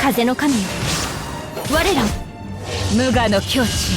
風の神よ、我ら無我の境地。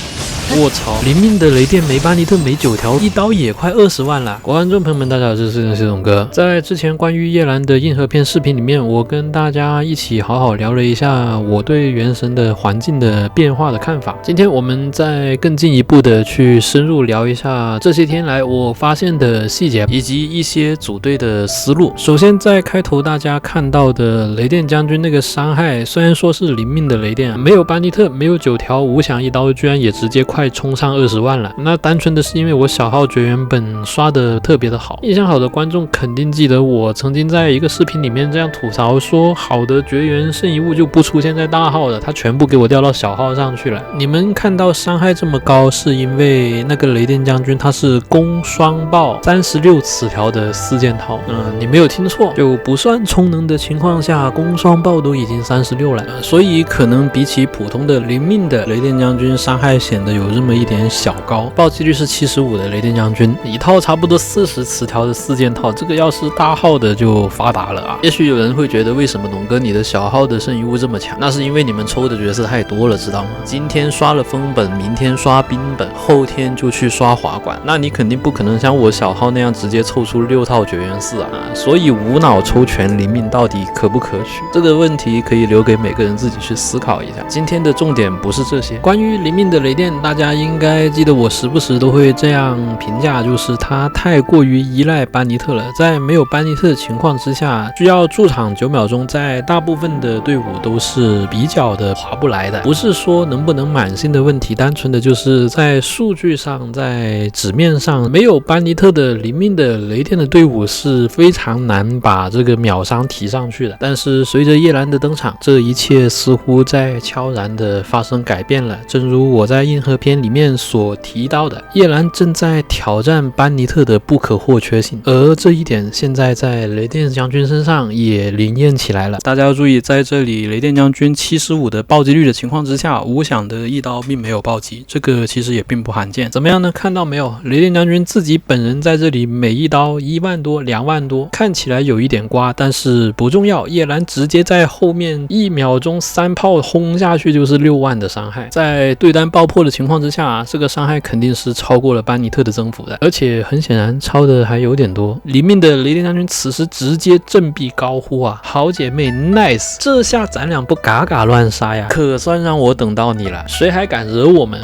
我操！灵命的雷电每班尼特每9条，一刀也快20万了。观众朋友们，大家好，这是系统哥。在之前关于叶兰的硬核片视频里面，我跟大家一起好好聊了一下我对原神的环境的变化的看法。今天我们再更进一步的去深入聊一下这些天来我发现的细节，以及一些组队的思路。首先，在开头大家看到的雷电将军那个伤害，虽然说是灵命的雷电，没有班尼特，没有9条无响一刀，居然也直接快冲上20万了。那单纯的是因为我小号绝缘本刷的特别的好，印象好的观众肯定记得我曾经在一个视频里面这样吐槽说，好的绝缘圣遗物就不出现在大号的，它全部给我调到小号上去了。你们看到伤害这么高，是因为那个雷电将军他是攻双爆36词条的4件套，你没有听错，就不算充能的情况下，攻双爆都已经36了，所以可能比起普通的灵命的雷电将军，伤害显得有这么一点小高。暴击率是75的雷电将军，一套差不多40词条的4件套，这个要是大号的就发达了啊。也许有人会觉得，为什么龙哥你的小号的圣遗物这么强？那是因为你们抽的角色太多了，知道吗？今天刷了风本，明天刷冰本，后天就去刷滑管，那你肯定不可能像我小号那样直接凑出6套绝缘4啊。所以无脑抽全灵命到底可不可取？这个问题可以留给每个人自己去思考一下。今天的重点不是这些，关于灵命的雷电，大家应该记得我时不时都会这样评价，就是它太过于依赖班尼特了。在没有班尼特的情况之下，需要驻场9秒钟，在大部分的队伍都是比较的划不来的。不是说能不能满星的问题，单纯的就是在数据上，在纸面上，没有班尼特的灵命的雷电的队伍是非常难把这个秒伤提上去的。但是随着叶兰的登场，这一切似乎在悄然的发生改变了。正如我在硬核篇里面所提到的，叶兰正在挑战班尼特的不可或缺性，而这一点现在在雷电将军身上也灵验起来了。大家要注意，在这里雷电将军75的暴击率的情况之下，无响的一刀并没有暴击，这个其实也并不罕见。怎么样呢？看到没有？雷电将军自己本人在这里每一刀1万多、2万多，看起来有一点瓜，但是不重要。叶兰直接在后面1秒钟3炮轰下去就是6万的伤害，在对单爆破的情况之下，这个伤害肯定是超过了班尼特的增幅的，而且很显然超的还有点多。里面的雷电将军此时直接振臂高呼啊，好姐妹 nice， 这下咱俩不嘎嘎乱杀呀，可算让我等到你了，谁还敢惹我们？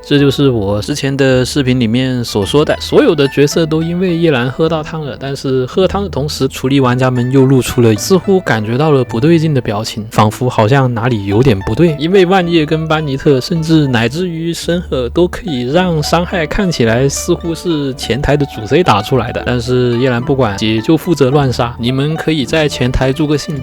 这就是我之前的视频里面所说的，所有的角色都因为叶兰喝到汤了，但是喝汤的同时，主力玩家们又露出了似乎感觉到了不对劲的表情，仿佛好像哪里有点不对，因为万叶跟班尼特甚至乃至于申赫都可以让伤害看起来似乎是前台的主 C 打出来的，但是叶兰不管，姐就负责乱杀，你们可以在前台助个兴。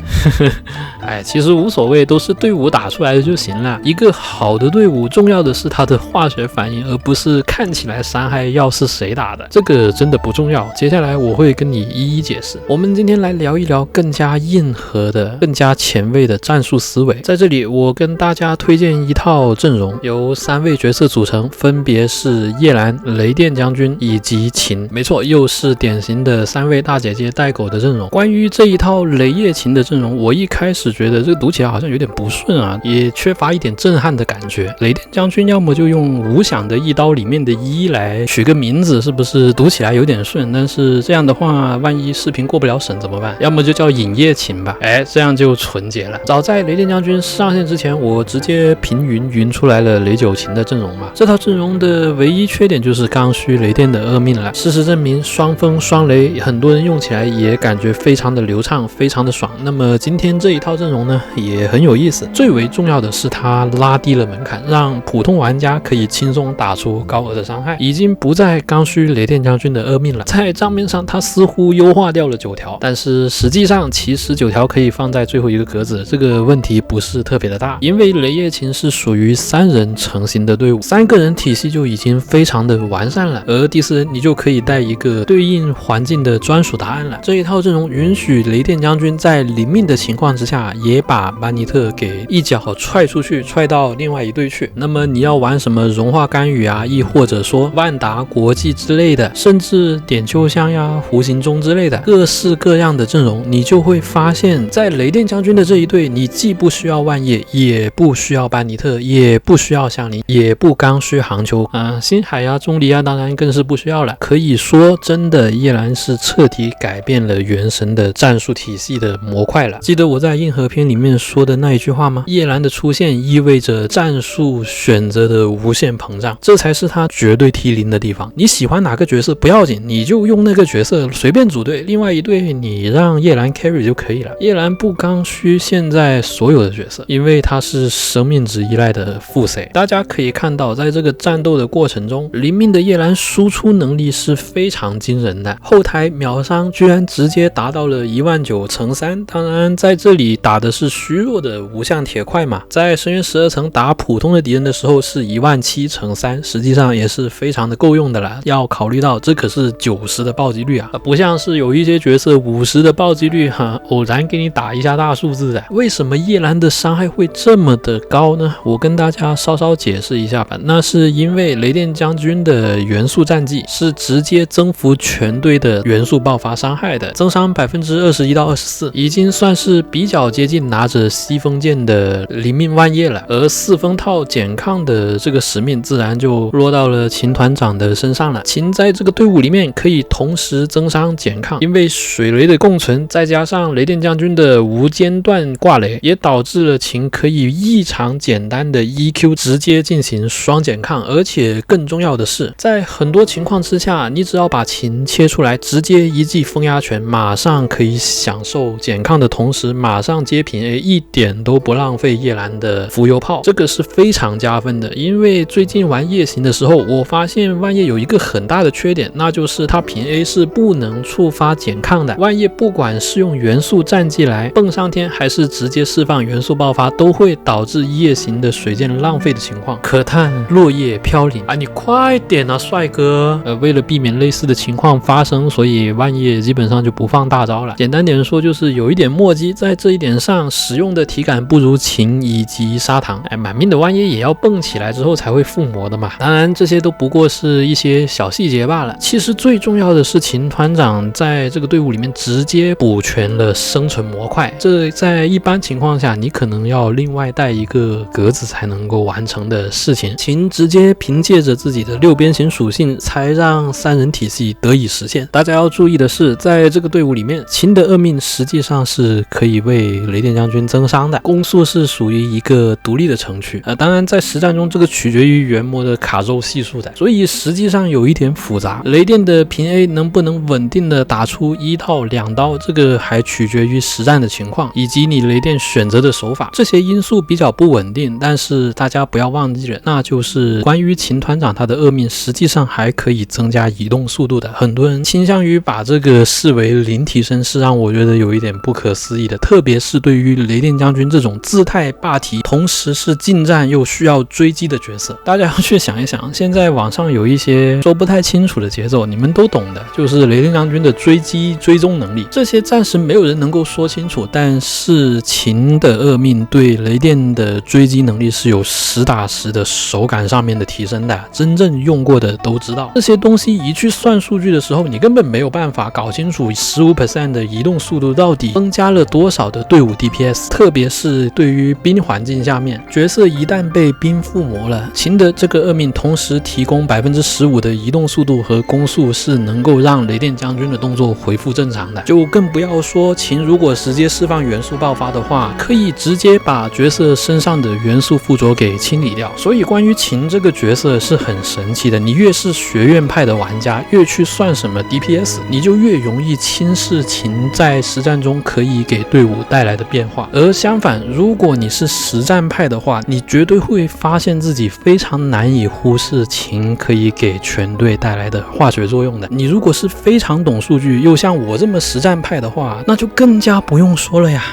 哎，其实无所谓，都是队伍打出来的就行了。一个好的队伍，重要的是它的化学反应，而不是看起来伤害要是谁打的，这个真的不重要。接下来我会跟你一一解释。我们今天来聊一聊更加硬核的、更加前卫的战术思维。在这里，我跟大家推荐一套阵容，由3位角色组成，分别是叶兰、雷电将军以及秦。没错，又是典型的3位大姐姐带狗的阵容。关于这一套雷叶秦的阵容，我一开始觉得这个读起来好像有点不顺啊，也缺乏一点震撼的感觉。雷电将军要么就用无响的一刀里面的一来取个名字，是不是读起来有点顺？但是这样的话，万一视频过不了审怎么办？要么就叫影叶秦吧，这样就纯洁了。早在雷电将军上线之前，我直接凭云出来了雷9秦的阵容嘛。这套阵容的唯一缺点就是刚需雷电的恶命了。事实证明，双风双雷，很多人用起来也感觉非常的流畅，非常的爽。那么今天这一套阵容呢，也很有意思。最为重要的是，它拉低了门槛，让普通玩家可以轻松打出高额的伤害。已经不再刚需雷电将军的恶命了。在账面上，它似乎优化掉了9条，但是实际上其实9条可以放在最后一个格子，这个问题不是特别的大，因为雷叶秦是属于3人成型的的队伍，3个人体系就已经非常的完善了，而第4人你就可以带一个对应环境的专属答案了。这一套阵容允许雷电将军在零命的情况之下，也把班尼特给一脚踹出去，踹到另外一队去。那么你要玩什么融化干预啊，亦或者说万达国际之类的，甚至点秋香呀、弧形钟之类的各式各样的阵容，你就会发现在雷电将军的这一队，你既不需要万叶，也不需要班尼特，也不需要香菱，也不刚需航球星海呀、钟离啊，当然更是不需要了。可以说真的叶兰是彻底改变了原神的战术体系的模块了。记得我在硬核篇里面说的那一句话吗？叶兰的出现意味着战术选择的无限膨胀，这才是他绝对T零的地方。你喜欢哪个角色不要紧，你就用那个角色随便组队，另外一队你让叶兰 carry 就可以了。叶兰不刚需现在所有的角色，因为他是生命值依赖的副 C。 大家可以看到，在这个战斗的过程中，零命的叶兰输出能力是非常惊人的，后台秒伤居然直接达到了19000乘3。当然在这里打的是虚弱的无相铁块嘛，在深渊12层打普通的敌人的时候是17000乘3，实际上也是非常的够用的了。要考虑到这可是90的暴击率啊，不像是有一些角色50的暴击率偶然给你打一下大数字的。为什么叶兰的伤害会这么的高呢？我跟大家稍稍解释一下吧。那是因为雷电将军的元素战绩是直接增幅全队的元素爆发伤害的，增伤21%到24%，已经算是比较接近拿着西风剑的零命万叶了。而4分套减抗的这个使命自然就落到了秦团长的身上了。秦在这个队伍里面可以同时增伤减抗，因为水雷的共存，再加上雷电将军的无间断挂雷，也导致了秦可以异常简单的 EQ 直接进行双减抗。而且更重要的是，在很多情况之下，你只要把秦切出来，直接一记风压拳，马上可以享受减抗的同时马上接平 A， 一点都不浪费叶兰的浮游炮，这个是非常加分的。因为最近玩夜行的时候，我发现万叶有一个很大的缺点，那就是他平 A 是不能触发减抗的。万叶不管是用元素战绩来蹦上天，还是直接释放元素爆发，都会导致夜行的水箭浪费的情况。可叹落叶飘零啊，你快点啊帅哥！为了避免类似的情况发生，所以万叶基本上就不放大招了。简单点说，就是有一点墨迹，在这一点上使用的体感不如秦以及砂糖。满命的万叶也要蹦起来之后才会附魔的嘛。当然这些都不过是一些小细节罢了。其实最重要的是秦团长在这个队伍里面直接补全了生存模块，这在一般情况下你可能要另外带一个格子才能够完成的事情。秦直接凭借着自己的6边形属性才让3人体系得以实现。大家要注意的是，在这个队伍里面，秦的恶命实际上是可以为雷电将军增伤的，攻速是属于一个独立的程序。当然在实战中这个取决于原模的卡肉系数的，所以实际上有一点复杂。雷电的平 A 能不能稳定的打出1到2刀，这个还取决于实战的情况以及你雷电选择的手法，这些因素比较不稳定。但是大家不要忘记了，那就是关于秦团长他的恶命实际上还可以增加移动速度的。很多人倾向于把这个视为零提升，是让我觉得有一点不可思议的，特别是对于雷电将军这种姿态霸体同时是近战又需要追击的角色。大家要去想一想，现在网上有一些说不太清楚的节奏，你们都懂的，就是雷电将军的追击追踪能力，这些暂时没有人能够说清楚。但是秦的恶命对雷电的追击能力是有实打实的手感上面的提升的，真正用过的都知道。这些东西一去算数据的时候，你根本没有办法搞清楚 15% 的移动速度到底增加了多少的队伍 DPS， 特别是对于冰环境下面，角色一旦被冰附魔了，秦的这个恶命同时提供 15% 的移动速度和攻速，是能够让雷电将军的动作恢复正常的。就更不要说秦如果直接释放元素爆发的话，可以直接把角色身上的元素附着给清理掉。所以关于秦这个角色是很神奇的，你越是学院派的玩家，越去算什么 DPS， 你就越容易轻视秦在实战中可以给队伍带来的变化。而相反，如果你是实战派的话，你绝对会发现自己非常难以忽视秦可以给全队带来的化学作用的。你如果是非常懂数据，又像我这么实战派的话，那就更加不用说了呀。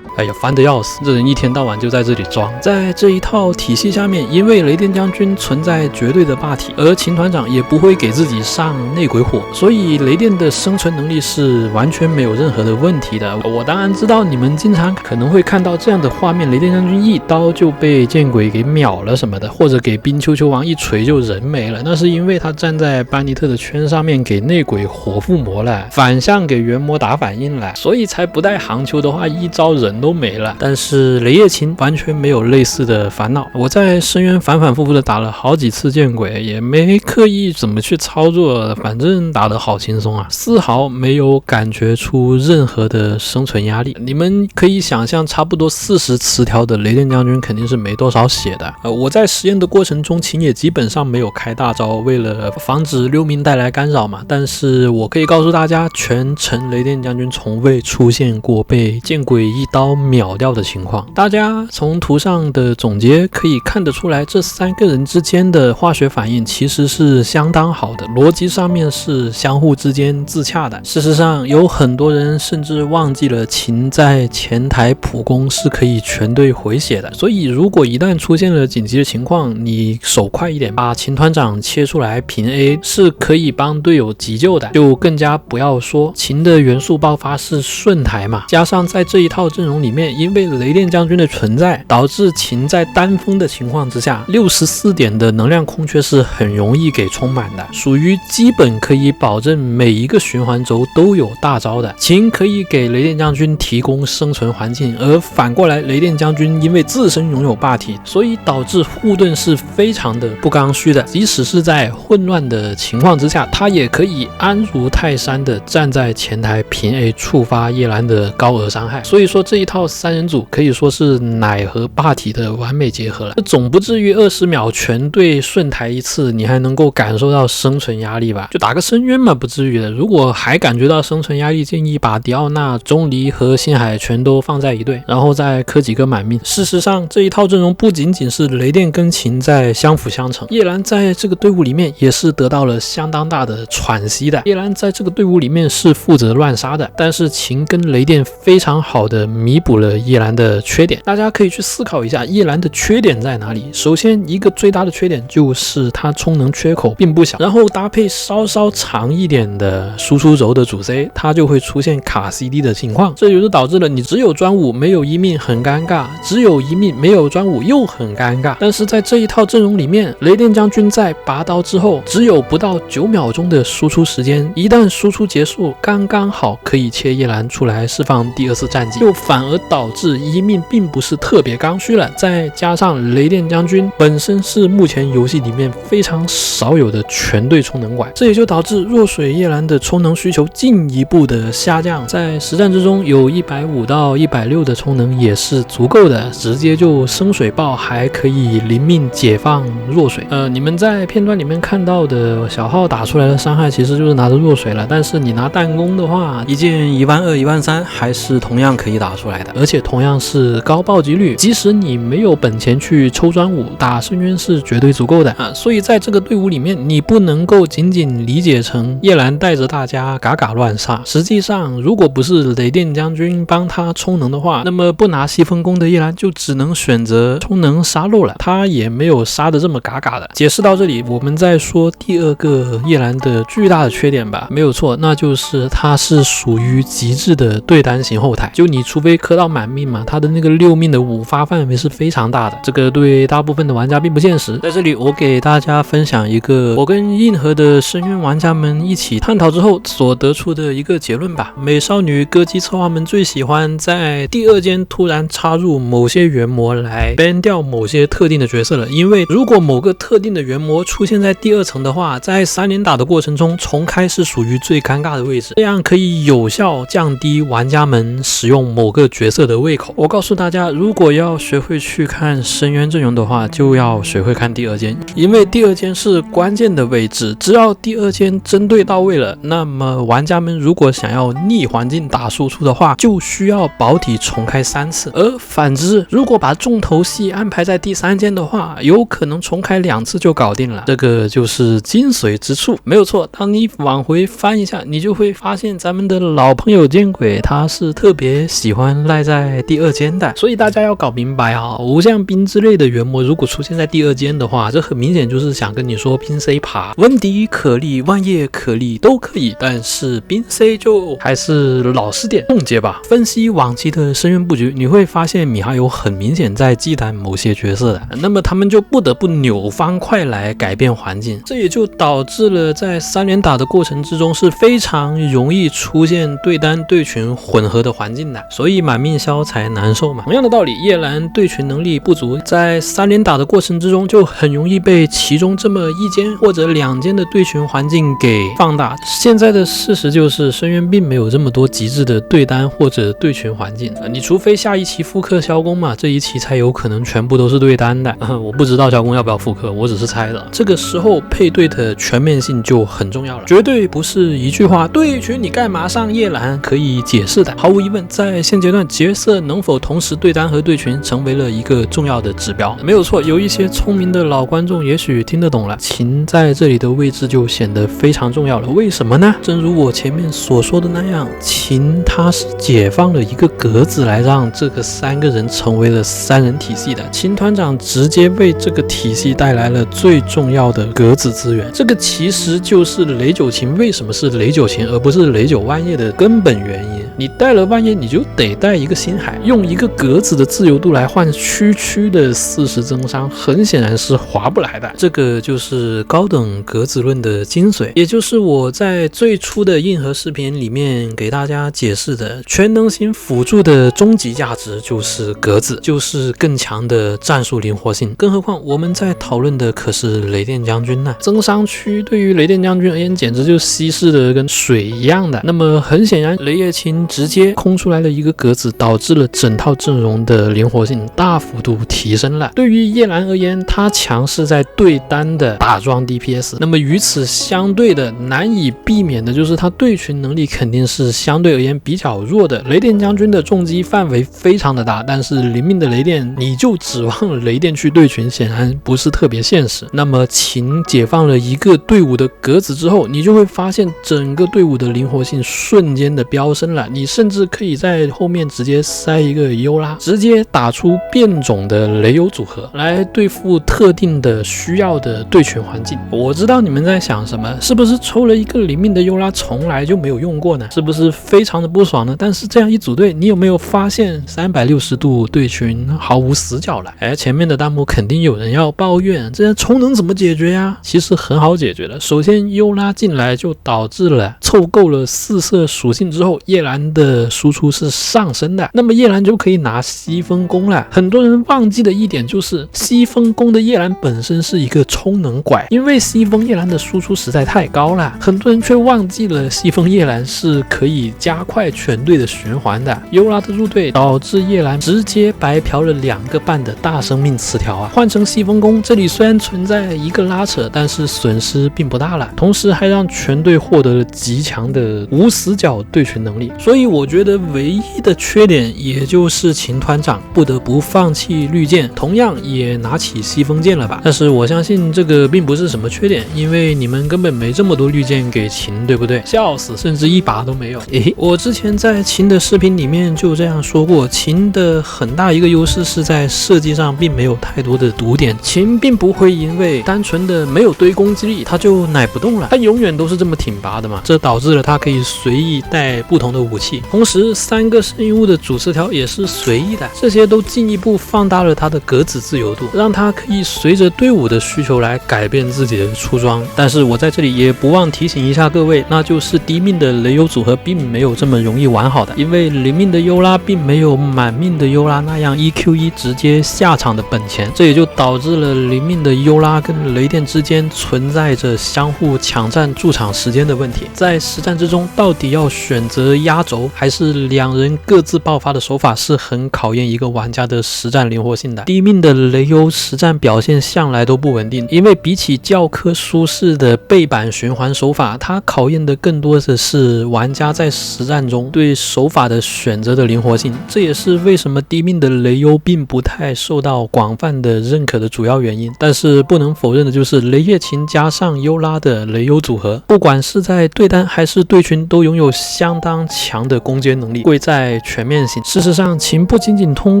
哎呀，烦得要死！这人一天到晚就在这里装。在这一套体系下面，因为雷电将军存在绝对的霸体，而秦团长也不会给自己上内鬼火，所以雷电的生存能力是完全没有任何的问题的。我当然知道你们经常可能会看到这样的画面，雷电将军一刀就被剑鬼给秒了什么的，或者给冰丘丘王一锤就人没了，那是因为他站在班尼特的圈上面给内鬼火附魔了，反向给元魔打反应了，所以才不带航丘的话一招人都没了。但是雷夜琴完全没有类似的烦恼，我在深渊反反复复的打了好几次剑鬼，也没刻意怎么去操作，反正打得好轻松啊，丝毫没有感觉出任何的生存压力。你们可以想象，差不多40词条的雷电将军肯定是没多少血的。我在实验的过程中，秦也基本上没有开大招，为了防止溜鸣带来干扰嘛。但是我可以告诉大家，全程雷电将军从未出现过被剑鬼一刀秒掉的情况。大家从图上的总结可以看得出来，这3个人之间的化学反应其实是相当好的，逻辑上面是相互之间自洽的。事实上，有很多人甚至忘记了秦在前台普攻是可以全队回血的，所以如果一旦出现了紧急的情况，你手快一点，把秦团长切出来平 A 是可以帮队友急救的，就更加不要说秦的元素爆发是顺台嘛，加上在这一套阵容里面，因为雷电将军的存在，导致秦在单封的情况之下，64点的能量空缺是很容易给充满的，属于基本可以保证每一个循环轴都有大招的。秦可以给雷电将军提供生存环境，而反过来雷电将军因为自身拥有霸体，所以导致护盾是非常的不刚需的，即使是在混乱的情况之下，他也可以安如泰山的站在前台平 A 触发叶兰的高额伤害。所以说这一套3人组可以说是奶和霸体的完美结合了，总不至于20秒全队顺台一次你还能够感受到生存压力吧？就打个深渊嘛，不至于的。如果还感觉到生存压力，建议把迪奥娜、钟离和星海全都放在一队，然后再磕几个满命。事实上这一套阵容不仅仅是雷电跟秦在相辅相成，叶兰在这个队伍里面也是得到了相当大的喘息的。叶兰在这个队伍里面是负责乱杀的，但是秦跟雷电非常好的弥补了叶兰的缺点。大家可以去思考一下叶兰的缺点在哪里。首先一个最大的缺点就是它充能缺口并不小，然后搭配稍稍长一点的输出轴的主 C， 它就会出现卡 CD 的情况，这就是导致了你只有专武没有一命很尴尬，只有一命没有专武又很尴尬。但是在这一套阵容里面，雷电将军在拔刀之后只有不到9秒钟的输出时间，一旦输出结束，刚刚好可以切叶兰出来释放第2次战绩，又反而导致一命并不是特别刚需了。再加上雷电将军本身是目前游戏里面非常少有的全队充能管，这也就导致弱水叶兰的充能需求进一步的下降。在实战之中有150到160的充能也是足够的，直接就深水爆，还可以临命解放弱水。你们在片段里面看到的小号打出来的伤害其实就是拿着弱水了，但是你拿弹弓的话，一件12000、13000还是同样可以打出来的，而且同样是高暴击率，即使你没有本钱去抽专武，打深渊是绝对足够的啊。所以在这个队伍里面，你不能够仅仅理解成叶兰带着大家嘎嘎乱杀，实际上如果不是雷电将军帮他充能的话，那么不拿西风弓的叶兰就只能选择充能杀戮了，他也没有杀的这么嘎嘎的。解释到这里，我们再说第2个叶兰的巨大的缺点吧。没有错，那就是他是属于极致的对单型后台，就你除非磕到满命嘛，他的那个6命的5发范围是非常大的，这个对大部分的玩家并不现实。在这里我给大家分享一个我跟硬核的深渊玩家们一起探讨之后所得出的一个结论吧。美少女歌姬策划们最喜欢在第2间突然插入某些元魔来 ban 掉某些特定的角色了，因为如果某个特定的元魔出现在第2层的话，在3连打的过程中重开是属于最尴尬的位置，这样可以有效降低玩家们使用某个角色的胃口。我告诉大家，如果要学会去看深渊阵容的话，就要学会看第2间，因为第2间是关键的位置，只要第2间针对到位了，那么玩家们如果想要逆环境打输出的话，就需要保体重开3次，而反之，如果把重头戏安排在第3间的话，有可能重开2次就搞定了，这个就是精髓之处。没有错，当你往回翻一下，你就会发现咱们的老朋友剑鬼他是特别喜欢然赖在第2间的。所以大家要搞明白啊，无相兵之类的原模如果出现在第2间的话，这很明显就是想跟你说兵 C 爬温迪可立、万叶可立都可以，但是兵 C 就还是老实点，冻结吧。分析往期的深渊布局，你会发现米哈游很明显在忌惮某些角色的，那么他们就不得不扭方块来改变环境，这也就导致了在3连打的过程之中是非常容易出现对单对群混合的环境的，所以满命消才难受嘛。同样的道理，叶兰对群能力不足，在3连打的过程之中就很容易被其中这么1间或者2间的对群环境给放大。现在的事实就是深渊并没有这么多极致的对单或者对群环境，你除非下一期复刻萧公嘛，这一期才有可能全部都是对单的。我不知道萧公要不要复刻，我只是猜的。这个时候配对的全面性就很重要了，绝对不是一句话对群你干嘛上叶兰可以解释的。毫无疑问，在现阶段角色能否同时对单和对群成为了一个重要的指标。没有错，有一些聪明的老观众也许听得懂了，秦在这里的位置就显得非常重要了。为什么呢？正如我前面所说的那样，秦他是解放了一个格子来让这个3个人成为了3人体系的，秦团长直接为这个体系带来了最重要的格子资源，这个其实就是雷九秦为什么是雷九秦而不是雷九万叶的根本原因。你带了万叶，你就得带一个星海，用一个格子的自由度来换区区的40增伤，很显然是划不来的。这个就是高等格子论的精髓，也就是我在最初的硬核视频里面给大家解释的，全能型辅助的终极价值就是格子，就是更强的战术灵活性。更何况我们在讨论的可是雷电将军呢，增伤区对于雷电将军而言简直就稀释的跟水一样的。那么很显然，雷叶青直接空出来了一个格子，导致了整套阵容的灵活性大幅度提升了。对于叶兰而言，他强势在对单的打桩 DPS， 那么与此相对的难以避免的就是他对群能力肯定是相对而言比较弱的。雷电将军的重击范围非常的大，但是灵命的雷电你就指望雷电去对群显然不是特别现实。那么秦解放了一个队伍的格子之后，你就会发现整个队伍的灵活性瞬间的飙升了，你甚至可以在后面直接塞一个优拉，直接打出变种的雷欧组合来对付特定的需要的对群环境。我知道你们在想什么，是不是抽了一个灵命的优拉从来就没有用过呢？是不是非常的不爽呢？但是这样一组队，你有没有发现360度对群毫无死角了？前面的弹幕肯定有人要抱怨，这充能怎么解决呀？其实很好解决的。首先优拉进来就导致了凑够了4色属性之后，叶兰的输出是上升的，那么叶兰就可以拿西风弓了。很多人忘记的一点就是西风弓的叶兰本身是一个充能拐，因为西风叶兰的输出实在太高了，很多人却忘记了西风叶兰是可以加快全队的循环的。优拉的入队导致叶兰直接白嫖了2个半的大生命词条啊！换成西风弓，这里虽然存在一个拉扯，但是损失并不大了，同时还让全队获得了极强的无死角对群能力。所以我觉得唯一的缺点也就是秦团长不得不放弃绿箭，同样也拿起西风剑了吧。但是我相信这个并不是什么缺点，因为你们根本没这么多绿箭给秦，对不对？笑死，甚至1把都没有。我之前在秦的视频里面就这样说过，秦的很大一个优势是在设计上并没有太多的毒点，秦并不会因为单纯的没有堆攻击力他就奶不动了，他永远都是这么挺拔的嘛，这导致了他可以随意带不同的武器，同时3个圣遗物的主词条也是随意的，这些都进一步放大了他的格子自由度，让他可以随着队伍的需求来改变自己的出装。但是我在这里也不忘提醒一下各位，那就是低命的雷欧组合并没有这么容易玩好的，因为零命的优拉并没有满命的优拉那样 1Q1 直接下场的本钱，这也就导致了零命的优拉跟雷电之间存在着相互抢占驻场时间的问题。在实战之中，到底要选择压轴还是2人各自爆发的手法，是很考验一个玩家的实战灵活性的。低命的雷欧实战表现向来都不稳定，因为比起教科书式的背板循环手法，它考验的更多的是玩家在实战中对手法的选择的灵活性，这也是为什么低命的雷欧并不太受到广泛的认可的主要原因。但是不能否认的就是雷叶琴加上优拉的雷欧组合，不管是在对单还是对群都拥有相当强强的攻坚能力，贵在全面性。事实上，秦不仅仅通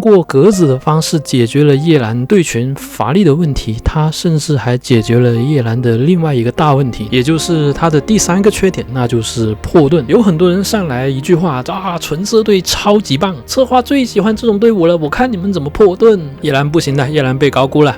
过格子的方式解决了叶兰对群乏力的问题，他甚至还解决了叶兰的另外一个大问题，也就是他的第3个缺点，那就是破盾。有很多人上来一句话啊，纯色队超级棒，策划最喜欢这种队伍了，我看你们怎么破盾。叶兰不行的，叶兰被高估了。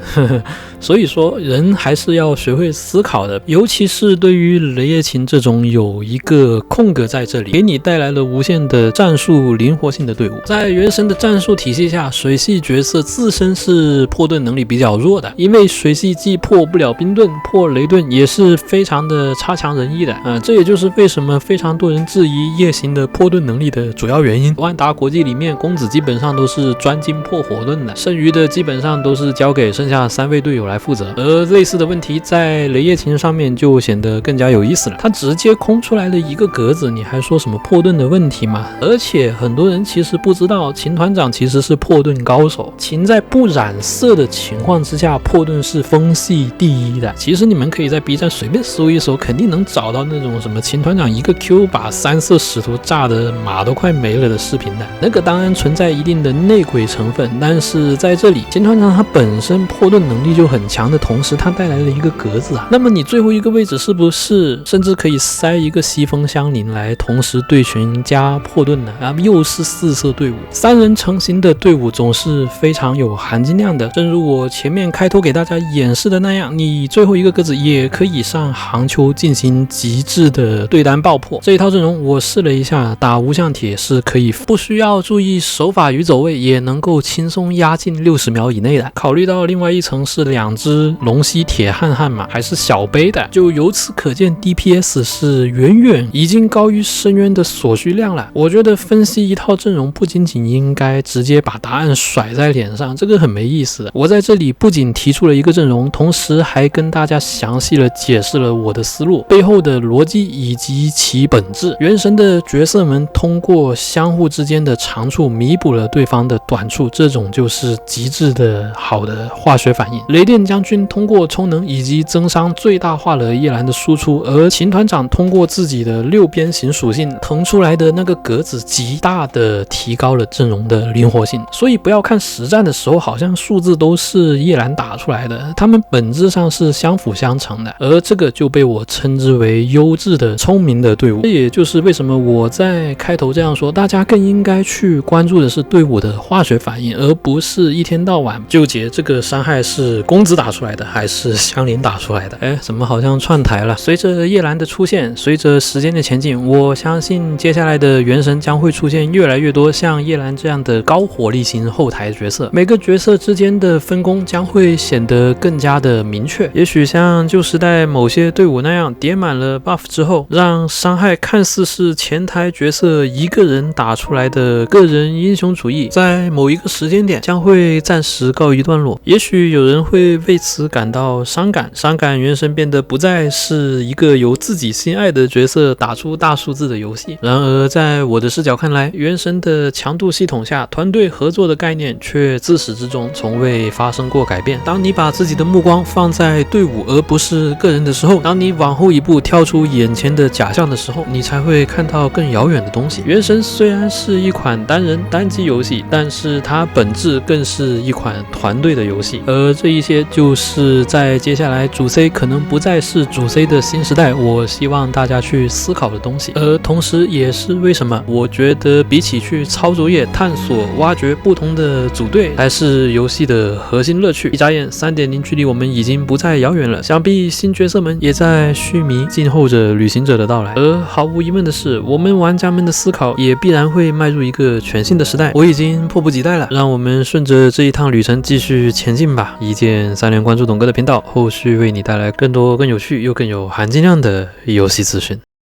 所以说人还是要学会思考的，尤其是对于雷叶琴这种有一个空格在这里，给你带来了无限的战术灵活性的队伍。在原神的战术体系下，水系角色自身是破盾能力比较弱的，因为水系既破不了冰盾，破雷盾也是非常的差强人意的。这也就是为什么非常多人质疑夜行的破盾能力的主要原因。万达国际里面公子基本上都是专精破火盾的，剩余的基本上都是交给剩下3位队友来负责。而类似的问题在雷叶琴上面就显得更加有意思了，他直接空出来了一个格子，你还说什么破盾的问题吗？而且很多人其实不知道，秦团长其实是破盾高手，秦在不染色的情况之下，破盾是风系第1的。其实你们可以在 B 站随便搜一搜，肯定能找到那种什么秦团长一个 Q 把3色使徒炸的马都快没了的视频的，那个当然存在一定的内鬼成分，但是在这里秦团长他本身破盾能力就很强的同时，他带来了一个格子啊，那么你最后一个位置是不是甚至可以塞一个西风香菱来同时对群加破盾呢？又是4色队伍，3人成型的队伍总是非常有含金量的。正如我前面开头给大家演示的那样，你最后一个格子也可以上杭秋进行极致的对单爆破。这一套阵容我试了一下，打无相铁是可以不需要注意手法与走位，也能够轻松压进60秒以内的。考虑到另外一层是2只龙息铁汉汉马，还是小杯的，就由此可见 DPS 是远远已经高于深渊的所需量了。我觉得分析一套阵容不仅仅应该直接把答案甩在脸上，这个很没意思的。我在这里不仅提出了一个阵容，同时还跟大家详细的解释了我的思路背后的逻辑以及其本质。原神的角色们通过相互之间的长处弥补了对方的短处，这种就是极致的好的化学反应。雷电将军通过充能以及增伤最大化了叶兰的输出，而秦团长通过自己的6边形属性腾出来的那个格子，极大的提高了阵容的灵活性。所以不要看实战的时候好像数字都是叶兰打出来的，他们本质上是相辅相成的，而这个就被我称之为优质的聪明的队伍。这也就是为什么我在开头这样说，大家更应该去关注的是队伍的化学反应，而不是一天到晚纠结这个伤害是公子打出来的还是香菱打出来的。怎么好像串台了？随着叶兰的出现，随着时间的前进，我相信接下来的原神将会出现越来越多像叶兰这样的高火力型后台角色，每个角色之间的分工将会显得更加的明确。也许像旧时代某些队伍那样，叠满了 buff 之后，让伤害看似是前台角色一个人打出来的个人英雄主义，在某一个时间点将会暂时告一段落。也许有人会为此感到伤感，原神变得不再是一个由自己心爱的角色打出大数字的游戏。然而在我的视角看来，原神的强度系统下，团队合作的概念却自始至终从未发生过改变。当你把自己的目光放在队伍而不是个人的时候，当你往后一步跳出眼前的假象的时候，你才会看到更遥远的东西。原神虽然是一款单人单机游戏，但是它本质更是一款团队的游戏，而这一些就是在接下来主 C 可能不再是主 C 的新时代，我希望大家去思考的东西。而同时也是为什么我觉得比起去抄作业、探索、挖掘不同的组队，才是游戏的核心乐趣。一眨眼 3.0 距离我们已经不再遥远了，想必新角色们也在须弥静候着旅行者的到来。而毫无疑问的是，我们玩家们的思考也必然会迈入一个全新的时代。我已经迫不及待了，让我们顺着这一趟旅程继续前进吧。一键3连关注董哥的频道，后续为你带来更多更有趣又更有含金量的游戏资讯。